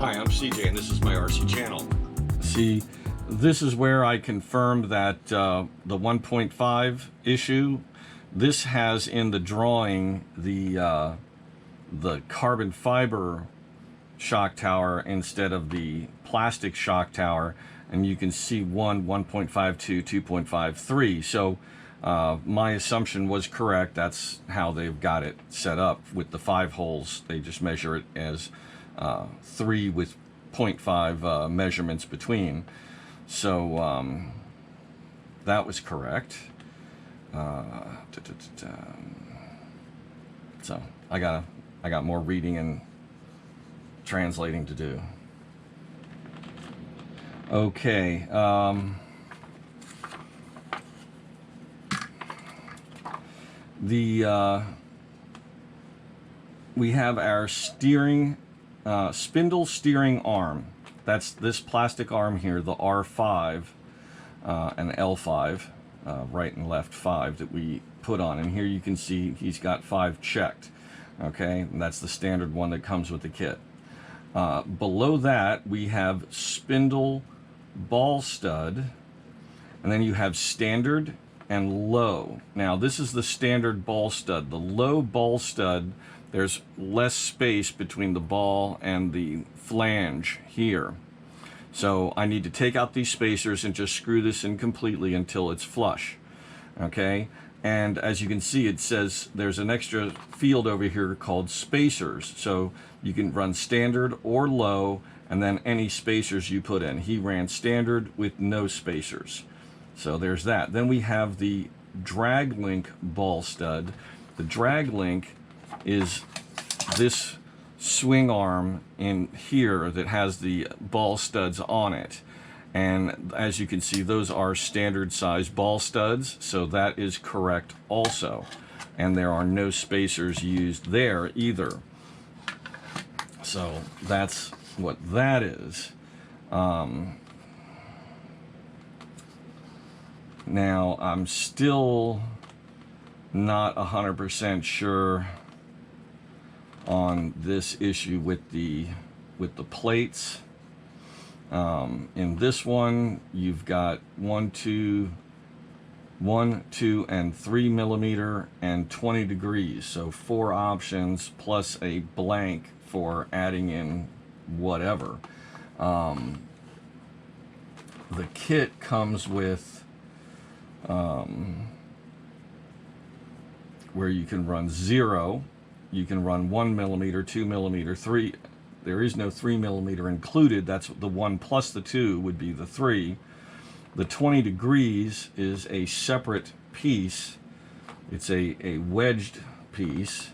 Hi, I'm CJ and this is my RC channel. See, this is where I confirmed that the 1.5 issue, this has in the drawing the carbon fiber shock tower instead of the plastic shock tower, and you can see 1.52, 2.53. So my assumption was correct. That's how they've got it set up with the 5 holes. They just measure it as 3 with 0.5 measurements between. So that was correct. So I got more reading and translating to do. Okay. We have our steering spindle steering arm. That's this plastic arm here, the R5 and L5, right and left 5 that we put on. And here you can see he's got 5 checked. Okay, and that's the standard one that comes with the kit. Below that we have spindle ball stud, and then you have standard and low. Now this is the standard ball stud. The low ball stud, there's less space between the ball and the flange here. So I need to take out these spacers and just screw this in completely until it's flush. Okay, and as you can see, it says there's an extra field over here called spacers. So you can run standard or low, and then any spacers you put in. He ran standard with no spacers. So there's that. Then we have the drag link ball stud. The drag link is this swing arm in here that has the ball studs on it. And as you can see, those are standard size ball studs, so that is correct also. And there are no spacers used there either. So that's what that is. Now, I'm still not 100% sure on this issue with the plates. In this one, you've got 1, 2, and 3 millimeter and 20 degrees. So 4 options plus a blank for adding in whatever. The kit comes with where you can run 0, you can run 1 millimeter, 2 millimeter, 3. There is no 3 millimeter included. That's the 1 plus the 2 would be the 3. The 20 degrees is a separate piece. It's a wedged piece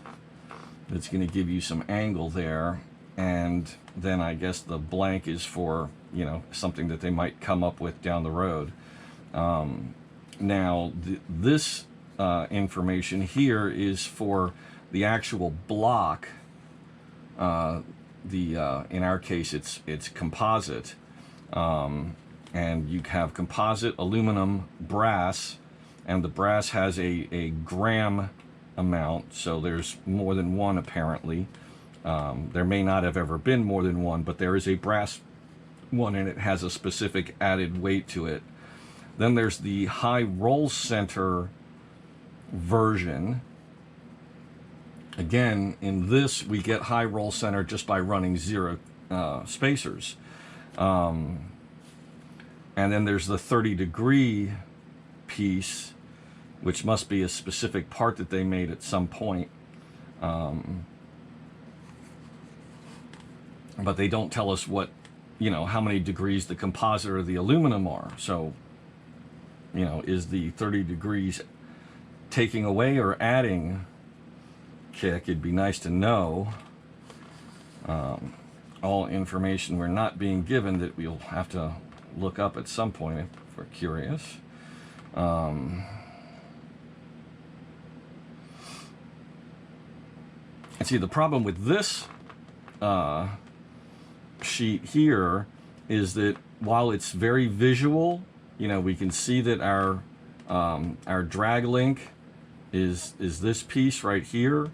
that's going to give you some angle there. And then I guess the blank is for, you know, something that they might come up with down the road. Now, this information here is for the actual block. In our case, it's composite, and you have composite, aluminum, brass, and the brass has a gram amount, so there's more than one apparently. There may not have ever been more than one, but there is a brass one, and it has a specific added weight to it. Then there's the high roll center version. Again, in this, we get high roll center just by running 0 spacers. And then there's the 30 degree piece, which must be a specific part that they made at some point. But they don't tell us what, you know, how many degrees the composite or the aluminum are. So, you know, is the 30 degrees taking away or adding kick? It'd be nice to know. All information we're not being given that we'll have to look up at some point if we're curious. And see, the problem with this sheet here is that while it's very visual, you know, we can see that our drag link is this piece right here.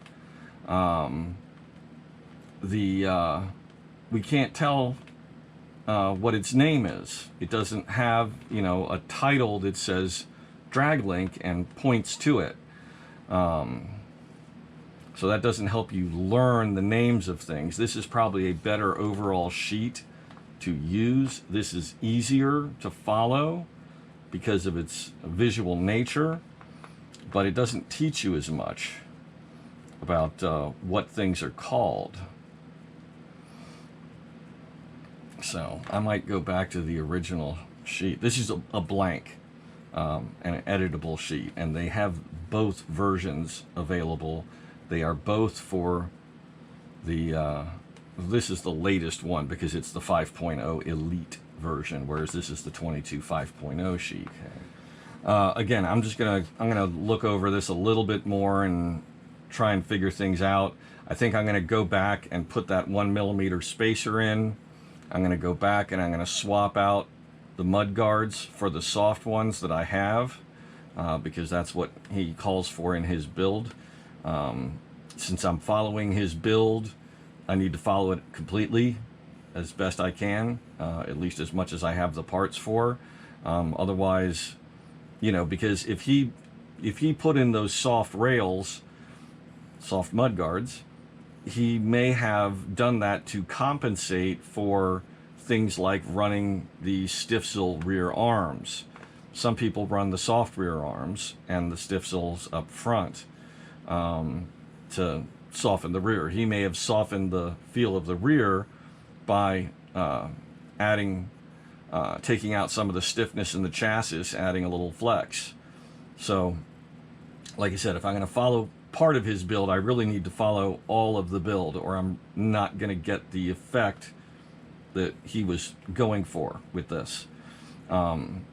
we can't tell what its name is. It doesn't have, you know, a title that says drag link and points to it. So that doesn't help you learn the names of things. This is probably a better overall sheet to use. This is easier to follow because of its visual nature, but it doesn't teach you as much about what things are called. So I might go back to the original sheet. This is a blank and an editable sheet, and they have both versions available. They are both for the, this is the latest one because it's the 5.0 Elite version, whereas this is the 22 5.0 sheet. Again, I'm gonna look over this a little bit more and try and figure things out. I think I'm gonna go back and put that 1mm spacer in. I'm gonna go back and I'm gonna swap out the mud guards for the soft ones that I have, because that's what he calls for in his build. Since I'm following his build, I need to follow it completely as best I can, at least as much as I have the parts for. Otherwise, you know, because if he put in those soft rails, soft mud guards, he may have done that to compensate for things like running the stiff sill rear arms. Some people run the soft rear arms and the stiff sills up front to soften the rear. He may have softened the feel of the rear by taking out some of the stiffness in the chassis, adding a little flex. So, like I said, if I'm going to follow part of his build, I really need to follow all of the build, or I'm not going to get the effect that he was going for with this. And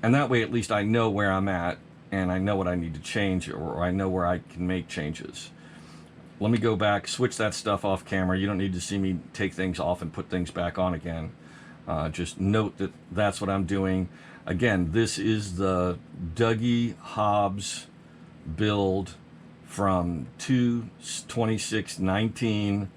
that way, at least I know where I'm at, and I know what I need to change, or I know where I can make changes. Let me go back, switch that stuff off camera. You don't need to see me take things off and put things back on again. Just note that that's what I'm doing. Again, this is the Buggy Hobbs build from 2/26/19,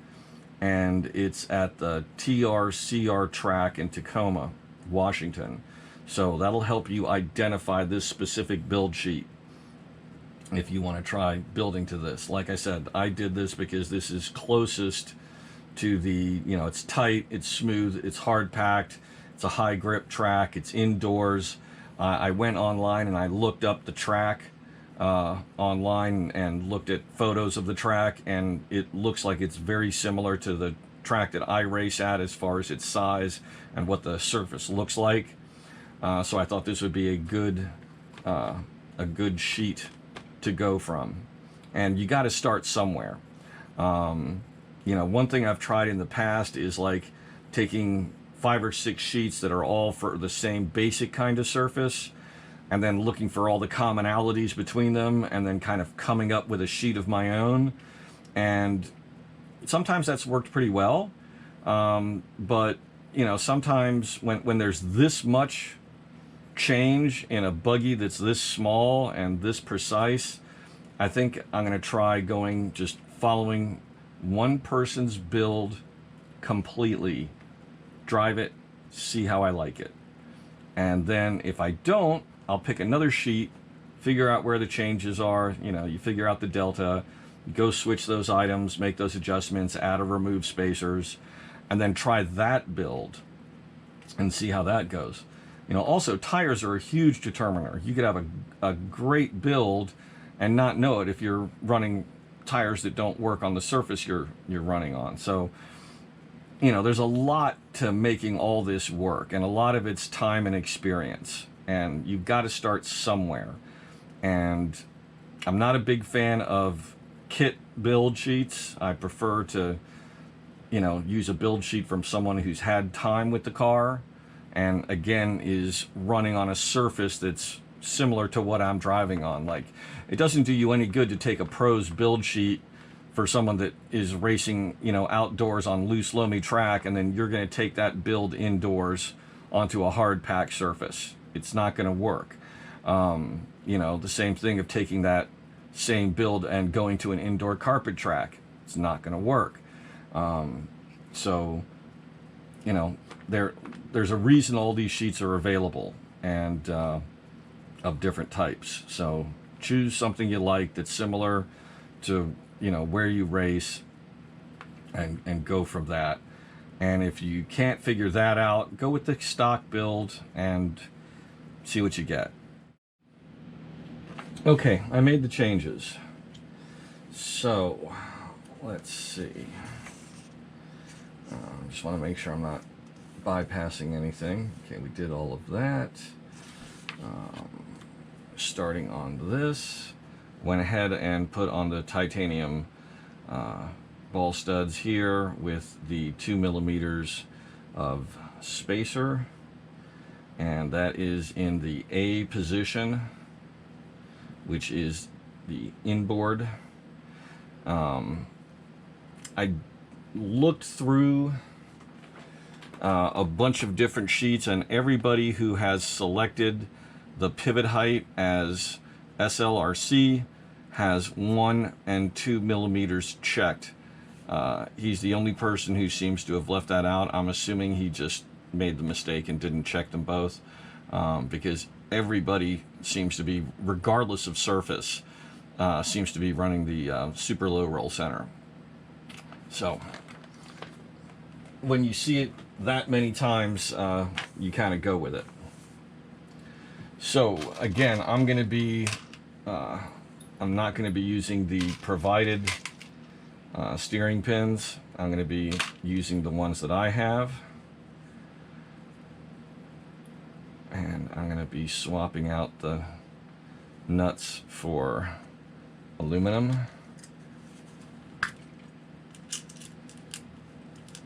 and it's at the TRCR track in Tacoma, Washington. So that'll help you identify this specific build sheet if you want to try building to this. Like I said, I did this because this is closest to the, you know, it's tight, it's smooth, it's hard packed, it's a high grip track, it's indoors. I went online and I looked up the track online and looked at photos of the track, and it looks like it's very similar to the track that I race at as far as its size and what the surface looks like. So I thought this would be a good sheet to go from. And you got to start somewhere. You know, one thing I've tried in the past is like taking 5 or 6 sheets that are all for the same basic kind of surface, and then looking for all the commonalities between them, and then kind of coming up with a sheet of my own. And sometimes that's worked pretty well. But, you know, sometimes when there's this much change in a buggy that's this small and this precise, I think I'm going to try just following one person's build completely, drive it, see how I like it. And then if I don't, I'll pick another sheet, figure out where the changes are. You know, you figure out the delta, go switch those items, make those adjustments, add or remove spacers, and then try that build and see how that goes. You know, also tires are a huge determiner. You could have a great build and not know it if you're running tires that don't work on the surface you're running on. So, you know, there's a lot to making all this work, and a lot of it's time and experience, and you've got to start somewhere. And I'm not a big fan of kit build sheets. I prefer to, you know, use a build sheet from someone who's had time with the car, and again is running on a surface that's similar to what I'm driving on. Like, it doesn't do you any good to take a pro's build sheet for someone that is racing, you know, outdoors on loose, loamy track, and then you're going to take that build indoors onto a hard packed surface. It's not going to work. You know, the same thing of taking that same build and going to an indoor carpet track. It's not going to work. So, you know, there's a reason all these sheets are available, and of different types. So choose something you like that's similar to, you know, where you race, and go from that. And if you can't figure that out, go with the stock build and see what you get. Okay, I made the changes. So let's see. Just want to make sure I'm not bypassing anything. Okay, we did all of that. Starting on this, went ahead and put on the titanium ball studs here with the 2 millimeters of spacer, and that is in the A position, which is the inboard. I looked through a bunch of different sheets, and everybody who has selected the pivot height as SLRC has 1 and 2 millimeters checked. He's the only person who seems to have left that out. I'm assuming he just made the mistake and didn't check them both, because everybody seems to be, regardless of surface, seems to be running the super low roll center. So when you see it that many times, you kind of go with it. So again, I'm going to be, I'm not going to be using the provided steering pins. I'm going to be using the ones that I have. And I'm going to be swapping out the nuts for aluminum.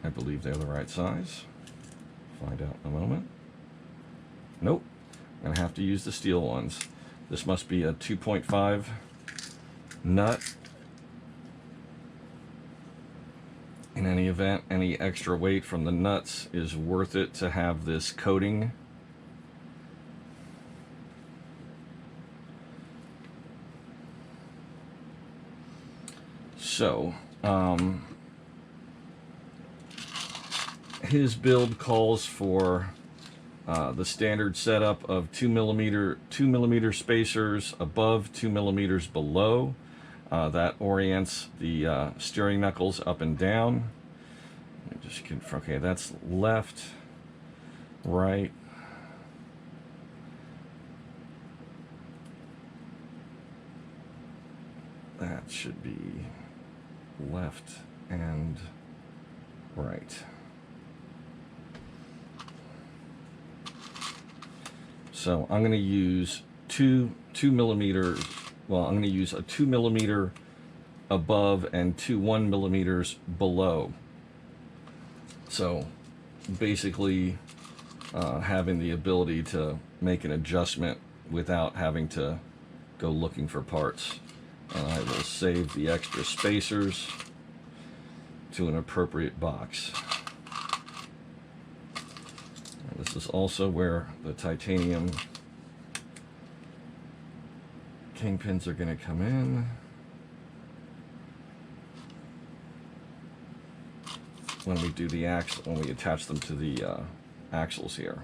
I believe they're the right size. Find out in a moment. Nope. I'm going to have to use the steel ones. This must be a 2.5 nut. In any event, any extra weight from the nuts is worth it to have this coating. So, his build calls for the standard setup of 2 millimeter spacers above, 2 millimeters below. That orients the steering knuckles up and down. Just confirm. Okay, that's left, right. That should be left and right. So I'm going to use 2 millimeters. Well, I'm going to use a 2 millimeter above and 2 1 millimeters below. So basically having the ability to make an adjustment without having to go looking for parts. And I will save the extra spacers to an appropriate box. And this is also where the titanium kingpins are going to come in. When we do the axle, when we attach them to the axles here.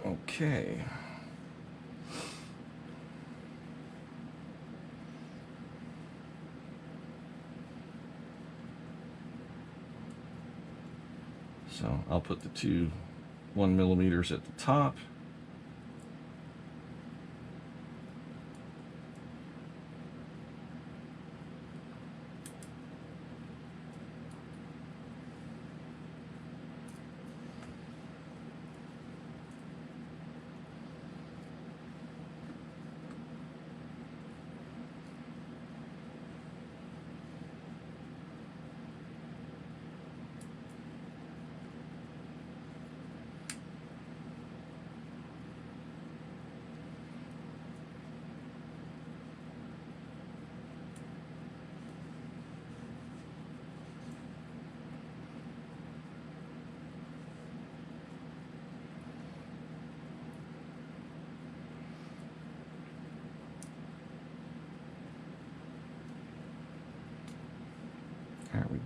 Okay. So I'll put the 2 1 millimeters at the top.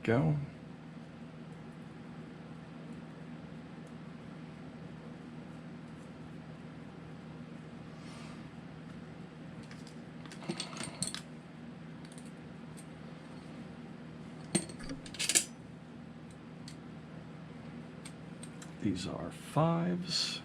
go. These are 5s.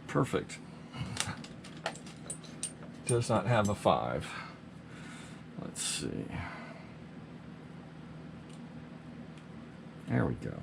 Perfect. Does not have a 5. Let's see. There we go.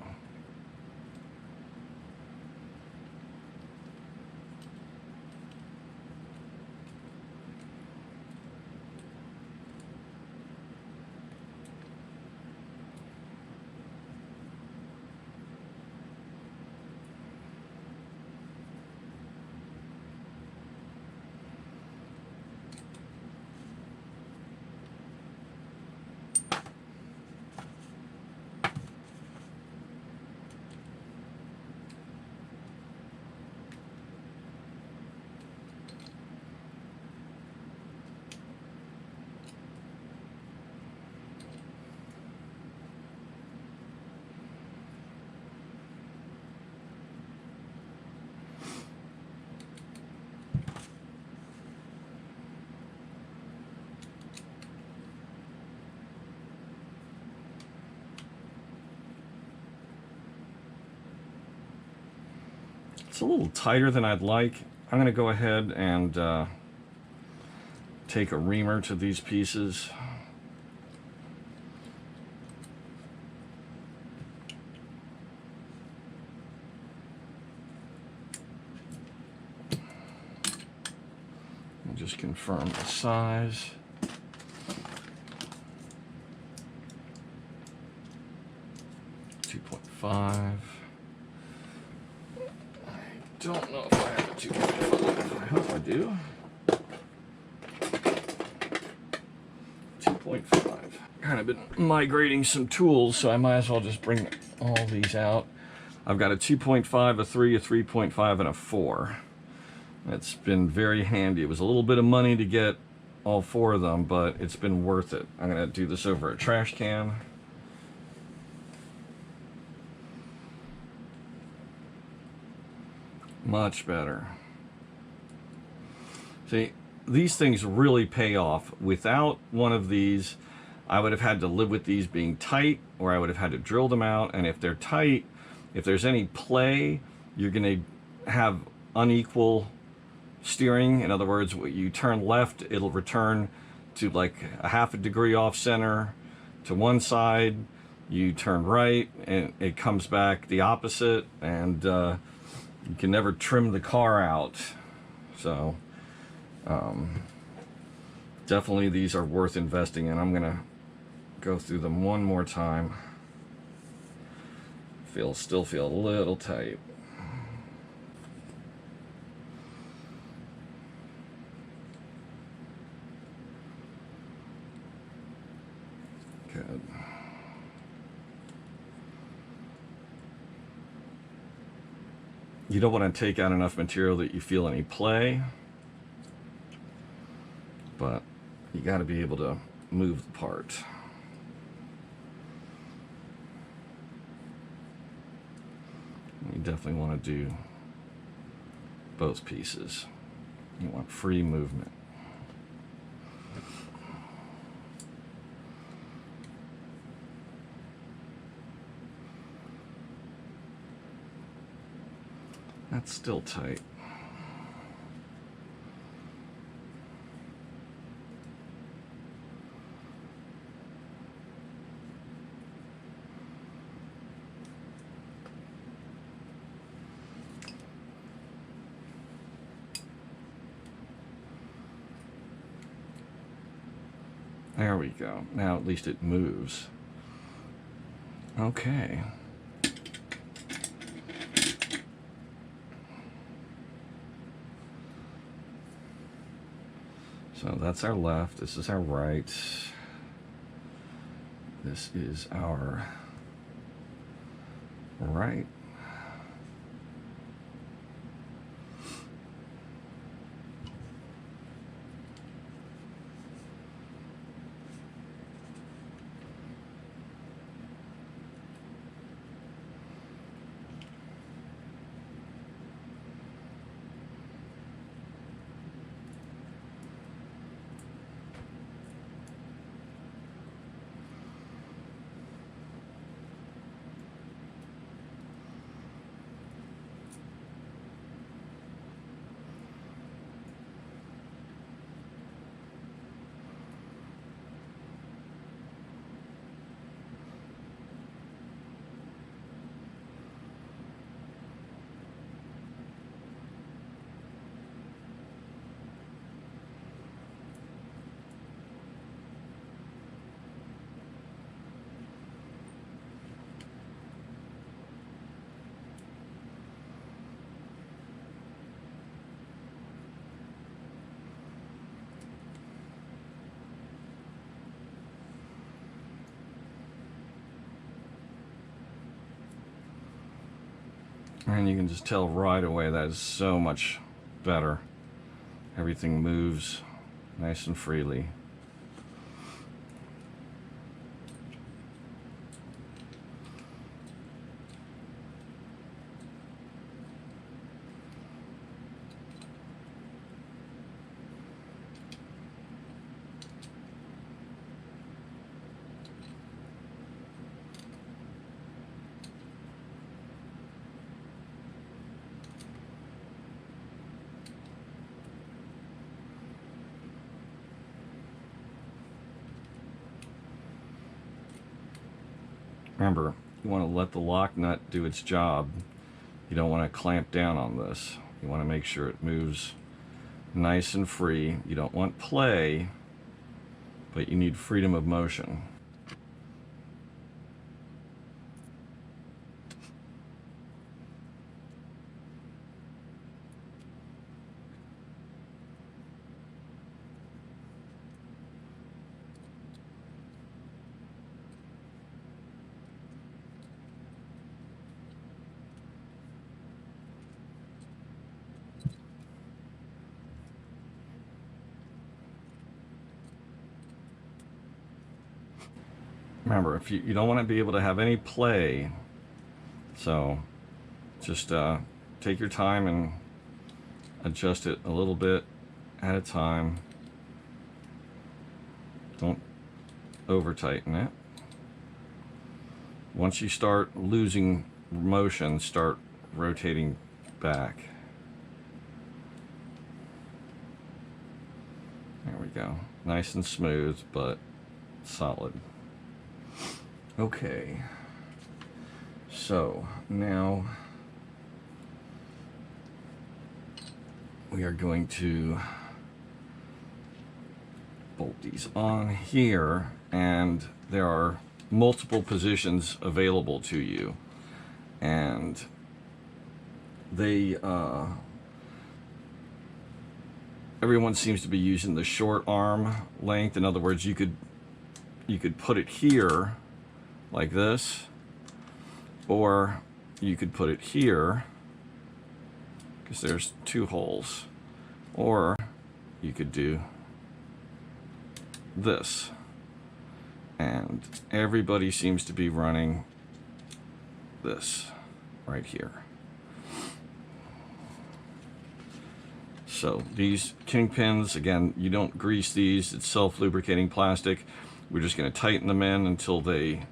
It's a little tighter than I'd like. I'm going to go ahead and take a reamer to these pieces. And just confirm the size. .5. Don't know if I have a 2.5. I hope I do. 2.5. Kind of been migrating some tools, so I might as well just bring all these out. I've got a 2.5, a 3, a 3.5, and a 4. That's been very handy. It was a little bit of money to get all 4 of them, but it's been worth it. I'm going to do this over a trash can. Much better. See, these things really pay off. Without one of these, I would have had to live with these being tight, or I would have had to drill them out. And if they're tight, if there's any play, you're going to have unequal steering. In other words, you turn left, it'll return to like a half a degree off center to one side. You turn right, and it comes back the opposite, and you can never trim the car out. So definitely these are worth investing in. I'm gonna go through them one more time. Still feel a little tight. Good. You don't want to take out enough material that you feel any play, but you got to be able to move the part. You definitely want to do both pieces. You want free movement. That's still tight. There we go. Now at least it moves. Okay. So that's our left, this is our right, this is our right. And you can just tell right away that is so much better. Everything moves nice and freely. Remember, you want to let the lock nut do its job. You don't want to clamp down on this. You want to make sure it moves nice and free. You don't want play, but you need freedom of motion. Remember, if you don't want to be able to have any play, so just take your time and adjust it a little bit at a time. Don't over tighten it. Once you start losing motion, start rotating back. There we go. Nice and smooth, but solid. Okay, so now we are going to bolt these on here, and there are multiple positions available to you, and they everyone seems to be using the short arm length. In other words, you could put it here like this, or you could put it here because there's two holes, or you could do this, and everybody seems to be running this right here. So these kingpins, again, you don't grease these, it's self-lubricating plastic. We're just going to tighten them in until they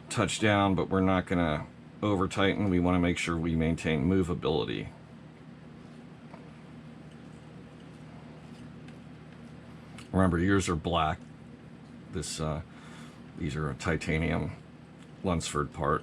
touch down, but we're not going to over tighten. We want to make sure we maintain movability. Remember, yours are black. These are a titanium Lunsford part.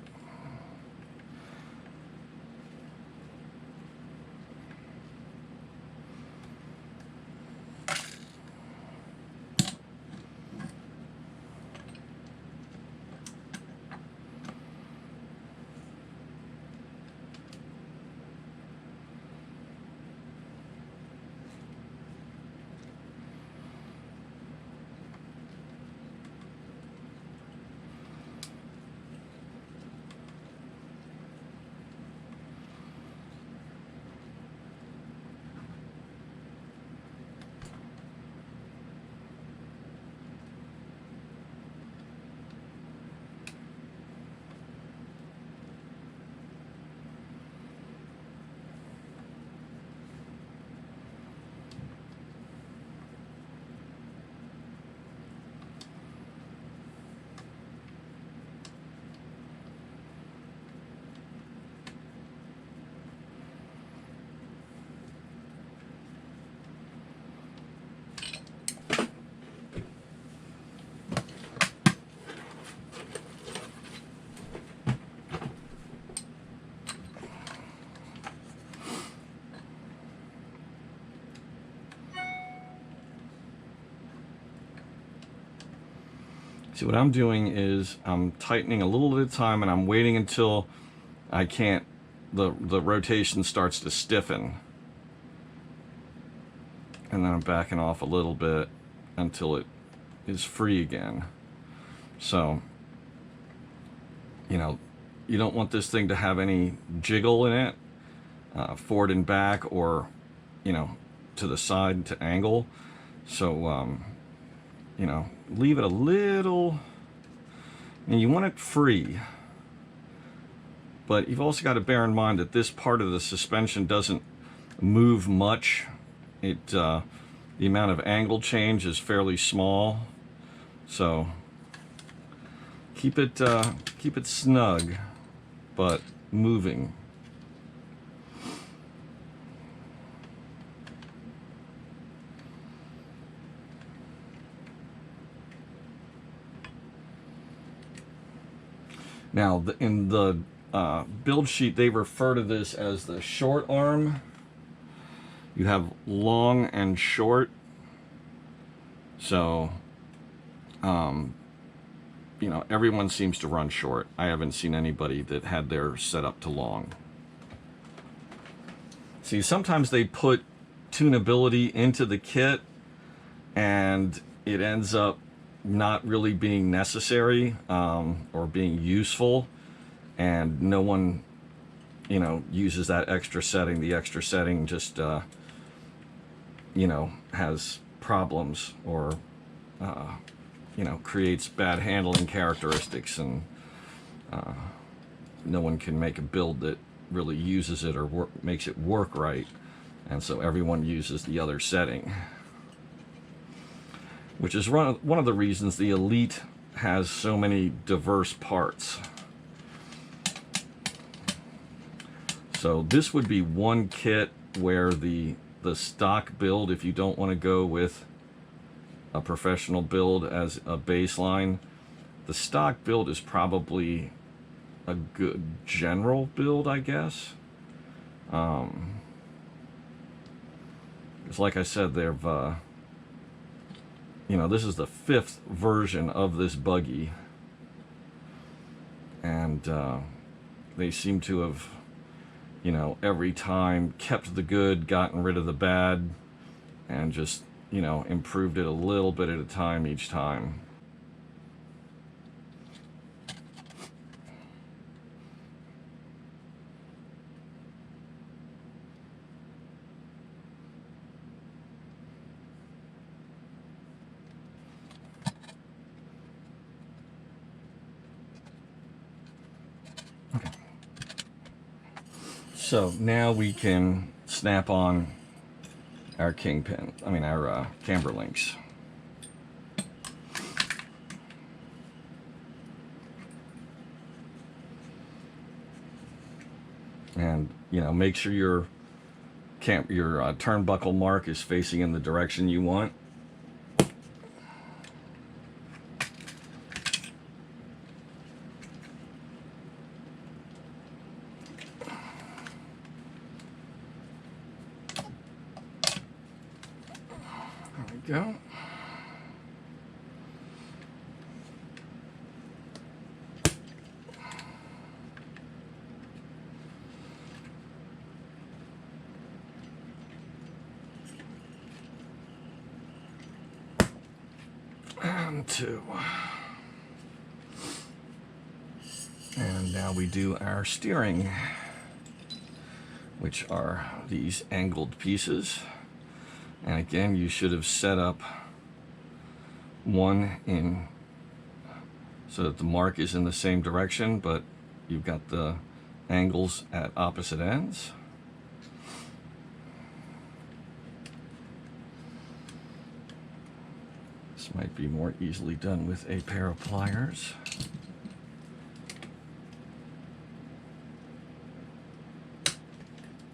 See, what I'm doing is I'm tightening a little at a time, and I'm waiting until I can't, the rotation starts to stiffen. And then I'm backing off a little bit until it is free again. So, you know, you don't want this thing to have any jiggle in it, forward and back, or, you know, to the side to angle. So, you know, leave it a little, and you want it free. But you've also got to bear in mind that this part of the suspension doesn't move much. It, the amount of angle change is fairly small. So keep it snug, but moving. Now, in the build sheet, they refer to this as the short arm. You have long and short. So, you know, everyone seems to run short. I haven't seen anybody that had their set up to long. See, sometimes they put tunability into the kit and it ends up not really being necessary or being useful, and no one, you know, uses that extra setting. The extra setting just, you know, has problems, or you know, creates bad handling characteristics, and no one can make a build that really uses it or makes it work right, and so everyone uses the other setting, which is one of the reasons the Elite has so many diverse parts. So this would be one kit where the stock build, if you don't want to go with a professional build as a baseline, the stock build is probably a good general build, I guess. Because like I said, they've you know, this is the 5th version of this buggy, and they seem to have, you know, every time kept the good, gotten rid of the bad, and just, you know, improved it a little bit at a time each time. Okay. So now we can snap on our kingpin, our camber links. And, you know, make sure your turnbuckle mark is facing in the direction you want. There we go. And 2. And now we do our steering, which are these angled pieces. And again, you should have set up one in so that the mark is in the same direction, but you've got the angles at opposite ends. This might be more easily done with a pair of pliers.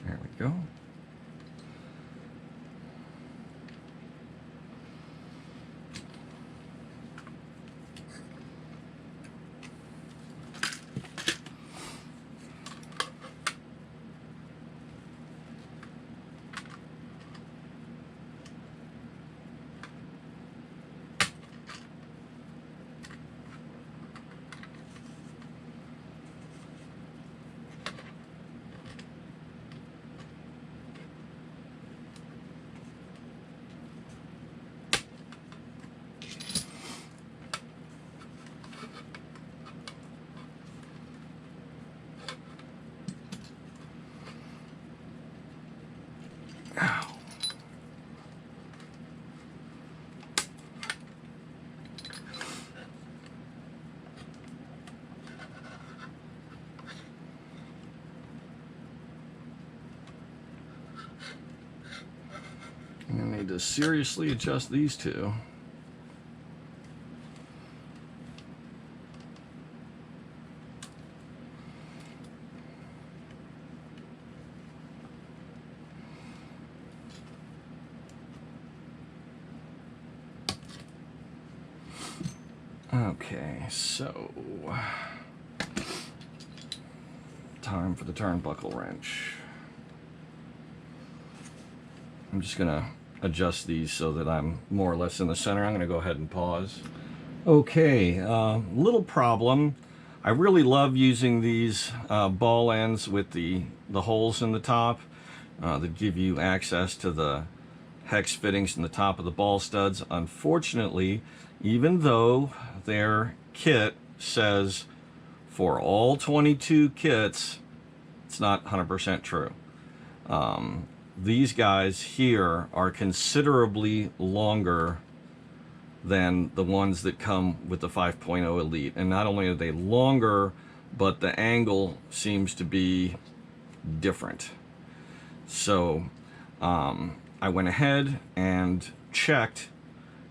There we go. need to seriously adjust these two. Okay, so time for the turnbuckle wrench. I'm just gonna adjust these so that I'm more or less in the center. I'm gonna go ahead and pause. Okay, little problem. I really love using these ball ends with the holes in the top that give you access to the hex fittings in the top of the ball studs. Unfortunately, even though their kit says for all 22 kits, it's not 100% true. These guys here are considerably longer than the ones that come with the 5.0 Elite. And not only are they longer, but the angle seems to be different. So I went ahead and checked,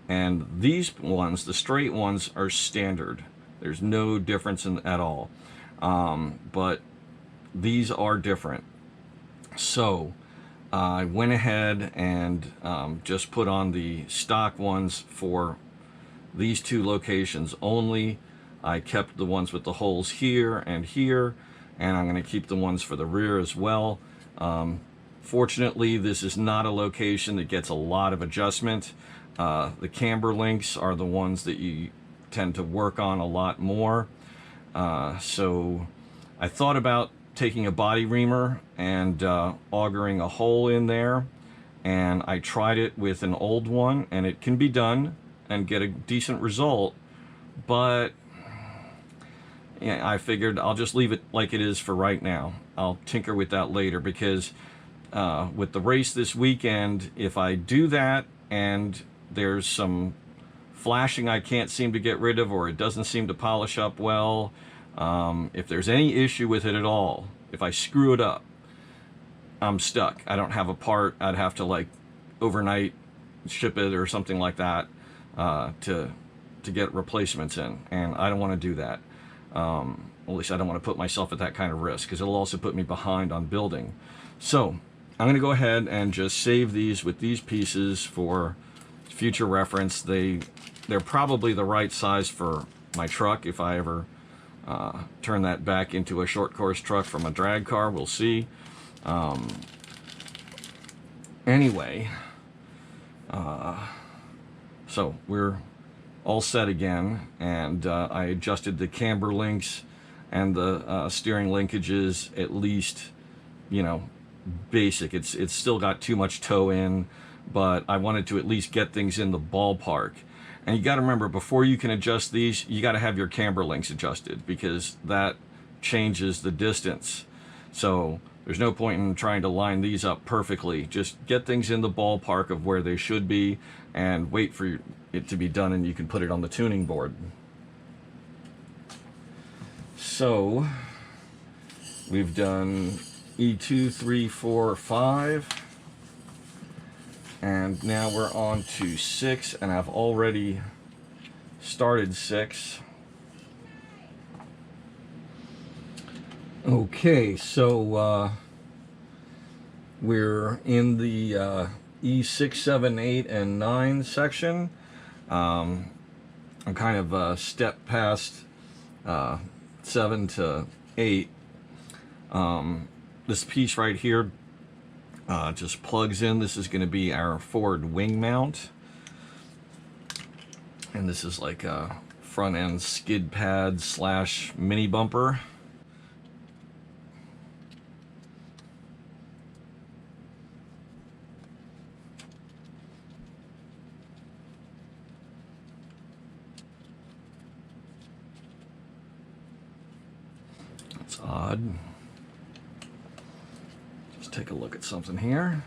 and these ones, the straight ones, are standard. There's no difference at all. But these are different. So I went ahead and just put on the stock ones for these two locations only. I kept the ones with the holes here, and I'm going to keep the ones for the rear as well. Fortunately, this is not a location that gets a lot of adjustment. The camber links are the ones that you tend to work on a lot more. So I thought about taking a body reamer and augering a hole in there, and I tried it with an old one, and it can be done and get a decent result, but yeah, I figured I'll just leave it like it is for right now. I'll tinker with that later, because with the race this weekend, if I do that and there's some flashing I can't seem to get rid of, or it doesn't seem to polish up well, if there's any issue with it at all, if I screw it up, I'm stuck. I don't have a part. I'd have to like overnight ship it or something like that to get replacements in, and I don't want to do that. At least I don't want to put myself at that kind of risk, because it'll also put me behind on building. So I'm going to go ahead and just save these with these pieces for future reference. They're probably the right size for my truck if I ever turn that back into a short course truck from a drag car. We'll see. Anyway, so we're all set again, and I adjusted the camber links and the steering linkages, at least, you know, basic. It's still got too much toe in, but I wanted to at least get things in the ballpark. And you got to remember, before you can adjust these, you got to have your camber links adjusted, because that changes the distance. So there's no point in trying to line these up perfectly. Just get things in the ballpark of where they should be, and wait for it to be done, and you can put it on the tuning board. So we've done E2, 3, 4, 5. And now we're on to 6, and I've already started 6. Okay, so we're in the E6, 7, 8, and 9 section. I'm kind of a step past 7 to 8. This piece right here just plugs in. This is going to be our forward wing mount, and this is like a front end skid pad / mini bumper. That's odd. Take a look at something here.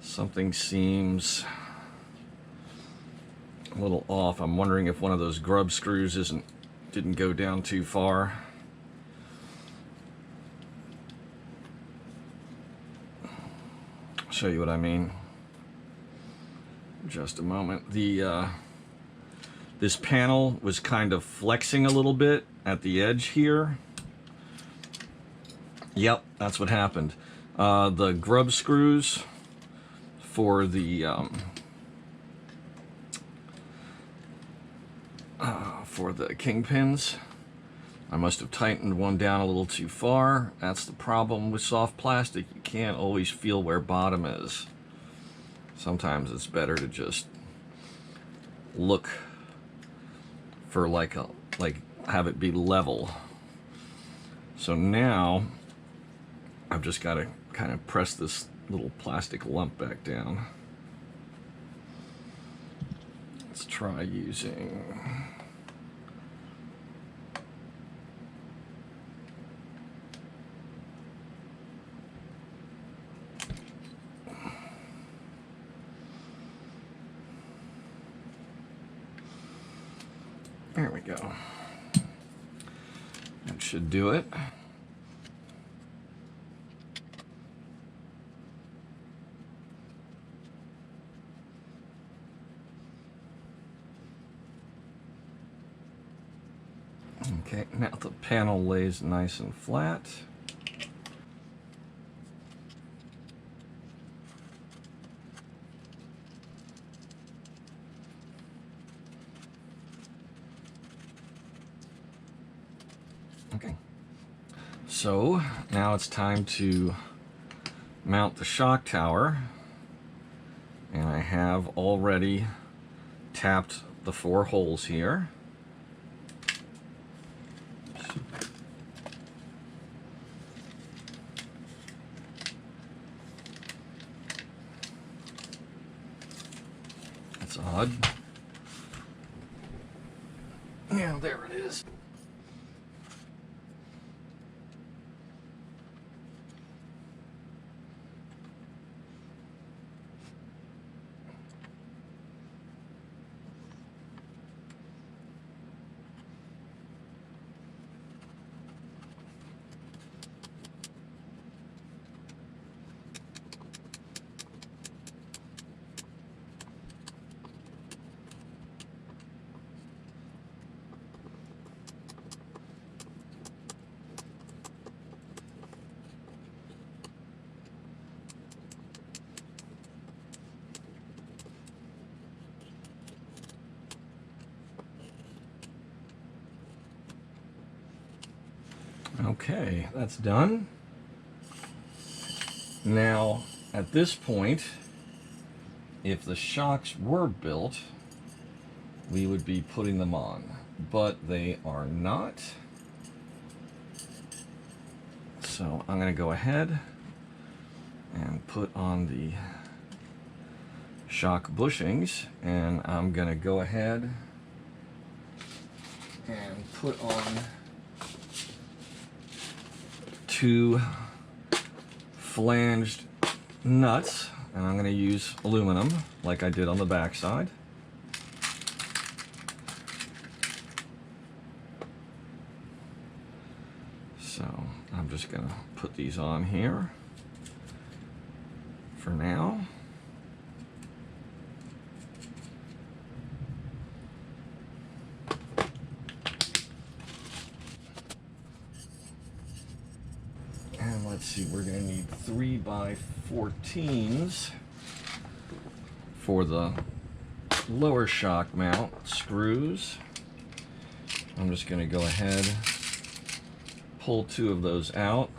Something seems a little off. I'm wondering if one of those grub screws didn't go down too far. I'll show you what I mean. just a moment. This panel was kind of flexing a little bit at the edge here. Yep, that's what happened. The grub screws for the kingpins, I must have tightened one down a little too far. That's the problem with soft plastic. You can't always feel where bottom is. Sometimes it's better to just look for like have it be level. So now I've just got to kind of press this little plastic lump back down. Let's try using there we go. That should do it. Okay, now the panel lays nice and flat. Okay, so now it's time to mount the shock tower, and I have already tapped the 4 holes here. That's odd. Yeah, there it is. Okay, that's done. Now, at this point, if the shocks were built, we would be putting them on, but they are not. So I'm going to go ahead and put on the shock bushings, and I'm going to go ahead and put on 2 flanged nuts, and I'm going to use aluminum like I did on the back side. So I'm just going to put these on here for now. And let's see, we're going to need 3x14s for the lower shock mount screws. I'm just going to go ahead, pull 2 of those out.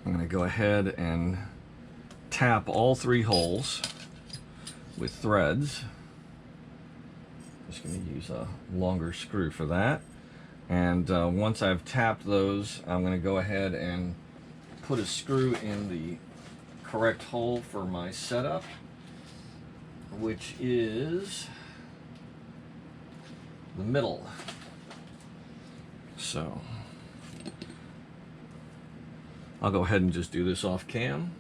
I'm going to go ahead and tap all 3 holes with threads. Just going to use a longer screw for that. And once I've tapped those, I'm going to go ahead and put a screw in the correct hole for my setup, which is the middle. So I'll go ahead and just do this off cam.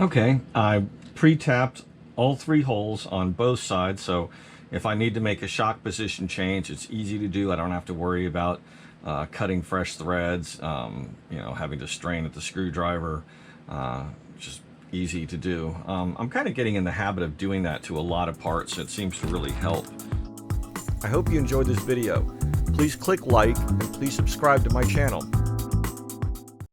Okay, I pre-tapped all 3 holes on both sides, so If I need to make a shock position change, it's easy to do. I don't have to worry about cutting fresh threads, you know, having to strain at the screwdriver. Just easy to do. I'm kind of getting in the habit of doing that to a lot of parts. It seems to really help. I hope you enjoyed this video. Please click like and please subscribe to my channel.